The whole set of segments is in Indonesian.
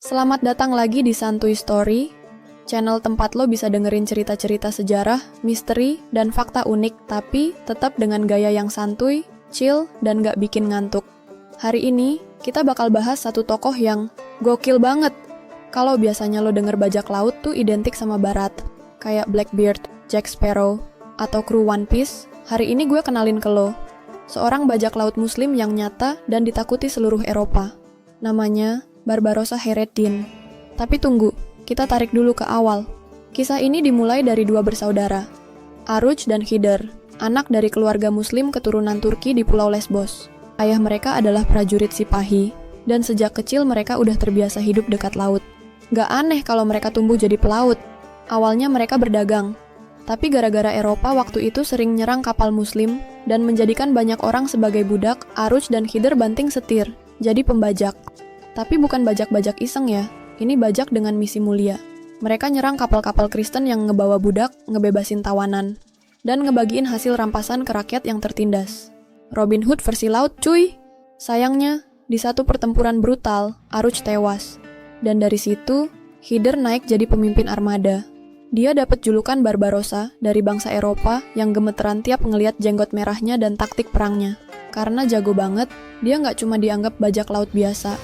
Selamat datang lagi di Santuy Story, channel tempat lo bisa dengerin cerita-cerita sejarah, misteri, dan fakta unik, tapi tetap dengan gaya yang santuy, chill, dan gak bikin ngantuk. Hari ini, kita bakal bahas satu tokoh yang gokil banget. Kalau biasanya lo denger bajak laut tuh identik sama barat, kayak Blackbeard, Jack Sparrow, atau kru One Piece, hari ini gue kenalin ke lo. Seorang bajak laut muslim yang nyata dan ditakuti seluruh Eropa. Namanya Barbarossa Hayreddin. Tapi tunggu, kita tarik dulu ke awal. Kisah ini dimulai dari dua bersaudara, Aruj dan Khider, anak dari keluarga muslim keturunan Turki di Pulau Lesbos. Ayah mereka adalah prajurit Sipahi, dan sejak kecil mereka udah terbiasa hidup dekat laut. Gak aneh kalau mereka tumbuh jadi pelaut. Awalnya mereka berdagang, tapi gara-gara Eropa waktu itu sering nyerang kapal muslim dan menjadikan banyak orang sebagai budak, Aruj dan Khider banting setir, jadi pembajak. Tapi bukan bajak-bajak iseng ya, ini bajak dengan misi mulia. Mereka nyerang kapal-kapal Kristen yang ngebawa budak, ngebebasin tawanan, dan ngebagiin hasil rampasan ke rakyat yang tertindas. Robin Hood versi laut cuy! Sayangnya, di satu pertempuran brutal, Aruj tewas. Dan dari situ, Khider naik jadi pemimpin armada. Dia dapat julukan Barbarossa dari bangsa Eropa yang gemeteran tiap ngeliat jenggot merahnya dan taktik perangnya. Karena jago banget, dia nggak cuma dianggap bajak laut biasa.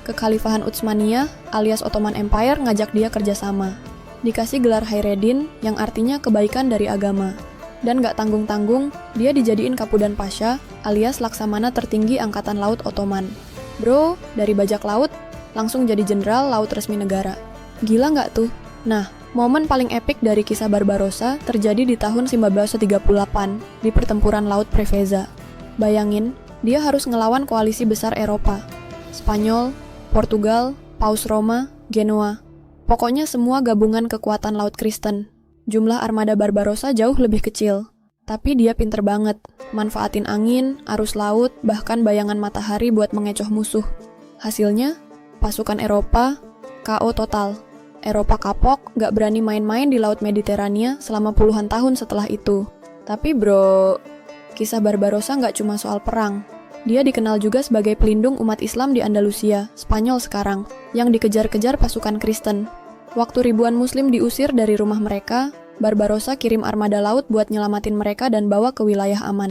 Kekhalifahan Utsmaniyah alias Ottoman Empire ngajak dia kerjasama. Dikasih gelar Hayreddin yang artinya kebaikan dari agama. Dan gak tanggung-tanggung, dia dijadiin Kapudan Pasha alias Laksamana tertinggi Angkatan Laut Ottoman. Bro, dari bajak laut, langsung jadi jenderal laut resmi negara. Gila gak tuh? Nah, momen paling epik dari kisah Barbarossa terjadi di tahun 1938 di pertempuran Laut Preveza. Bayangin, dia harus ngelawan koalisi besar Eropa. Spanyol, Portugal, Paus Roma, Genoa. Pokoknya semua gabungan kekuatan laut Kristen. Jumlah armada Barbarossa jauh lebih kecil. Tapi dia pinter banget, manfaatin angin, arus laut, bahkan bayangan matahari buat mengecoh musuh. Hasilnya, pasukan Eropa KO total. Eropa kapok, gak berani main-main di Laut Mediterania selama puluhan tahun setelah itu. Tapi bro, kisah Barbarossa gak cuma soal perang. Dia dikenal juga sebagai pelindung umat Islam di Andalusia, Spanyol sekarang, yang dikejar-kejar pasukan Kristen. Waktu ribuan muslim diusir dari rumah mereka, Barbarossa kirim armada laut buat nyelamatin mereka dan bawa ke wilayah aman.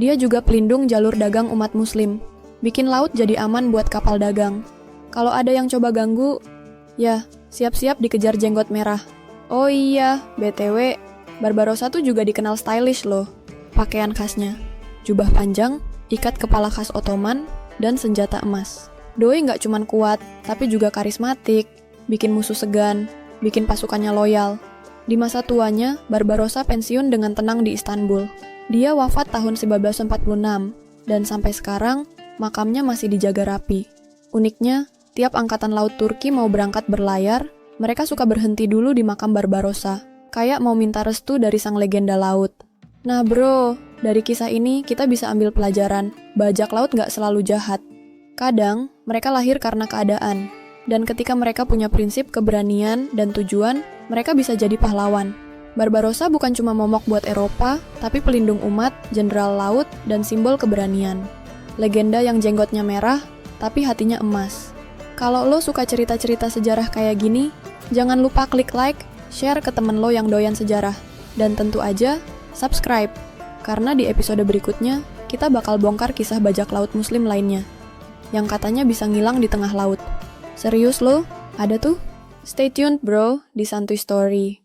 Dia juga pelindung jalur dagang umat muslim, bikin laut jadi aman buat kapal dagang. Kalau ada yang coba ganggu, ya siap-siap dikejar jenggot merah. Oh iya, BTW, Barbarossa tuh juga dikenal stylish loh. Pakaian khasnya, jubah panjang, ikat kepala khas Ottoman, dan senjata emas. Doi nggak cuman kuat, tapi juga karismatik, bikin musuh segan, bikin pasukannya loyal. Di masa tuanya, Barbarossa pensiun dengan tenang di Istanbul. Dia wafat tahun 1946, dan sampai sekarang, makamnya masih dijaga rapi. Uniknya, tiap angkatan laut Turki mau berangkat berlayar, mereka suka berhenti dulu di makam Barbarossa, kayak mau minta restu dari sang legenda laut. Nah bro, dari kisah ini kita bisa ambil pelajaran, bajak laut gak selalu jahat. Kadang, mereka lahir karena keadaan. Dan ketika mereka punya prinsip keberanian dan tujuan, mereka bisa jadi pahlawan. Barbarossa bukan cuma momok buat Eropa, tapi pelindung umat, jenderal laut, dan simbol keberanian. Legenda yang jenggotnya merah, tapi hatinya emas. Kalau lo suka cerita-cerita sejarah kayak gini, jangan lupa klik like, share ke temen lo yang doyan sejarah. Dan tentu aja, subscribe, karena di episode berikutnya, kita bakal bongkar kisah bajak laut muslim lainnya, yang katanya bisa ngilang di tengah laut. Serius lo? Ada tuh? Stay tuned bro, di Santuy Story.